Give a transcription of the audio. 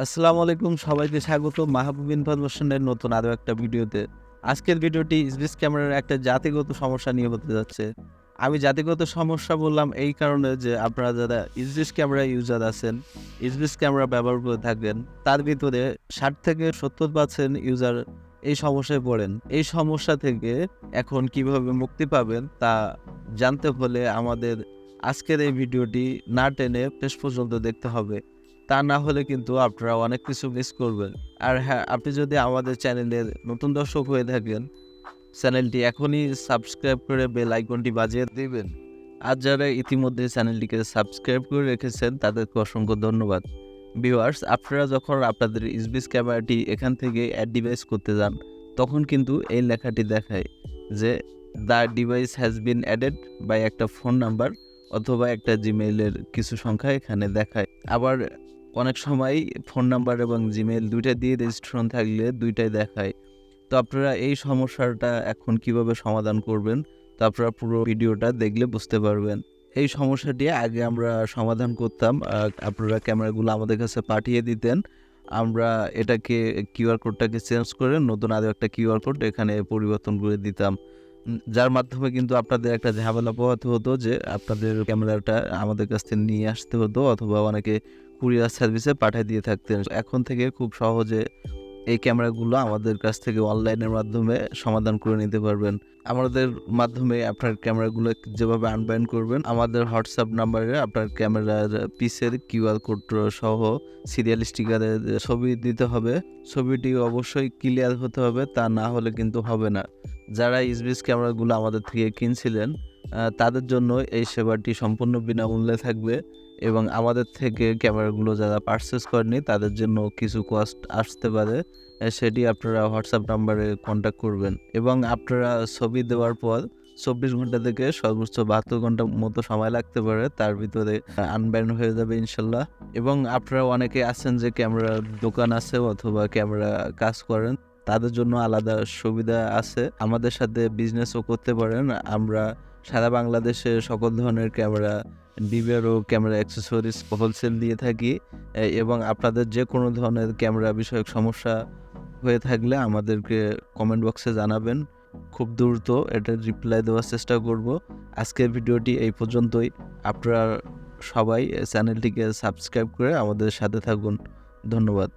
আসসালামু আলাইকুম, সবাইকে স্বাগত মাহবুব ইনফরমেশনের নতুন আরও একটা ভিডিওতে। আজকের ভিডিওটি এসভিজ ক্যামেরার একটা জাতিগত সমস্যা নিয়ে হতে যাচ্ছে। আমি জাতিগত সমস্যা বললাম এই কারণে যে আপনারা যারা এসভিজ ক্যামেরা ইউজার আছেন, এসভিজ ক্যামেরা ব্যবহার করে থাকবেন, তার ভিতরে 60-70% ইউজার এই সমস্যায় পড়েন। এই সমস্যা থেকে এখন কিভাবে মুক্তি পাবেন তা জানতে হলে আমাদের আজকের এই ভিডিওটি না টেনে শেষ পর্যন্ত দেখতে হবে। তা না হলে কিন্তু আপনারা অনেক কিছু মিস করবেন। আর হ্যাঁ, আপনি যদি আমাদের চ্যানেলের নতুন দর্শক হয়ে থাকেন, চ্যানেলটি এখনই সাবস্ক্রাইব করে বেল আইকনটি বাজিয়ে দিবেন। আর যারা ইতিমধ্যে চ্যানেলটিকে সাবস্ক্রাইব করে রেখেছেন তাদেরকে অসংখ্য ধন্যবাদ। ভিউয়ার্স, আপনারা যখন আপনাদের এসভিজ ক্যামেরাটি এখান থেকে অ্যাড ডিভাইস করতে যান, তখন কিন্তু এই লেখাটি দেখায় যে the device has been added by একটা ফোন নাম্বার অথবা একটা জিমেইলের কিছু সংখ্যা এখানে দেখায়। আবার অনেক সময় ফোন নাম্বার এবং জিমেইল দুইটা দিয়ে রেজিস্ট্রেশন থাকলে দুইটাই দেখায়। তো আপনারা এই সমস্যাটা এখন কিভাবে সমাধান করবেন তো আপনারা পুরো ভিডিওটা দেখলে বুঝতে পারবেন। এই সমস্যাটি আগে আমরা সমাধান করতাম, আপনারা ক্যামেরাগুলো আমাদের কাছে পাঠিয়ে দিতেন, আমরা এটাকে কিউআর কোডটাকে চেঞ্জ করে নতুন আরও একটা কিউআর কোড এখানে পরিবর্তন করে দিতাম। যার মাধ্যমে কিন্তু আপনাদের একটা ঝামেলা পোহাতে হতো যে আপনাদের ক্যামেরাটা আমাদের কাছ থেকে নিয়ে আসতে হতো অথবা অনেকে কুরিয়ার সার্ভিসে পাঠিয়ে দিয়ে থাকতেন। এখন থেকে খুব সহজে এই ক্যামেরাগুলো আমাদের কাছ থেকে অনলাইনের মাধ্যমে সমাধান করে নিতে পারবেন। আমাদের মাধ্যমে আপনার ক্যামেরাগুলো যেভাবে আনবাইন্ড করবেন, আমাদের হোয়াটসঅ্যাপ নাম্বারে আপনার ক্যামেরার পিসের কিউআর কোড সহ সিরিয়াল স্টিকারের ছবি দিতে হবে। ছবিটি অবশ্যই ক্লিয়ার হতে হবে, তা না হলে কিন্তু হবে না। যারা এসভিজ ক্যামেরাগুলো আমাদের থেকে কিনছিলেন তাদের জন্য এই সেবাটি সম্পূর্ণ বিনামূল্যে থাকবে এবং আমাদের থেকে ক্যামেরাগুলো যারা পারচেস করেনি তাদের জন্য কিছু কস্ট আসতে পারে। সেটি আপনারা হোয়াটসঅ্যাপ নাম্বারে কন্ট্যাক্ট করবেন এবং আপনারা ছবি দেওয়ার পর 24 ঘন্টা থেকে সর্বোচ্চ 72 ঘন্টার মতো সময় লাগতে পারে, তার ভিতরে আনব্যান্ড হয়ে যাবে ইনশাল্লাহ। এবং আপনারা অনেকে আছেন যে ক্যামেরার দোকান আছে অথবা ক্যামেরা কাজ করেন, তাদের জন্য আলাদা সুবিধা আছে, আমাদের সাথে বিজনেসও করতে পারেন। আমরা সারা বাংলাদেশে সকল ধরনের ক্যামেরা, ডিবিআর ও ক্যামেরা অ্যাক্সেসরিজ হোলসেল দিয়ে থাকি এবং আপনাদের যে কোনো ধরনের ক্যামেরা বিষয়ক সমস্যা হয়ে থাকলে আমাদেরকে কমেন্ট বক্সে জানাবেন, খুব দ্রুত এটার রিপ্লাই দেওয়ার চেষ্টা করব। আজকের ভিডিওটি এই পর্যন্তই। আপনারা সবাই চ্যানেলটিকে সাবস্ক্রাইব করে আমাদের সাথে থাকুন। ধন্যবাদ।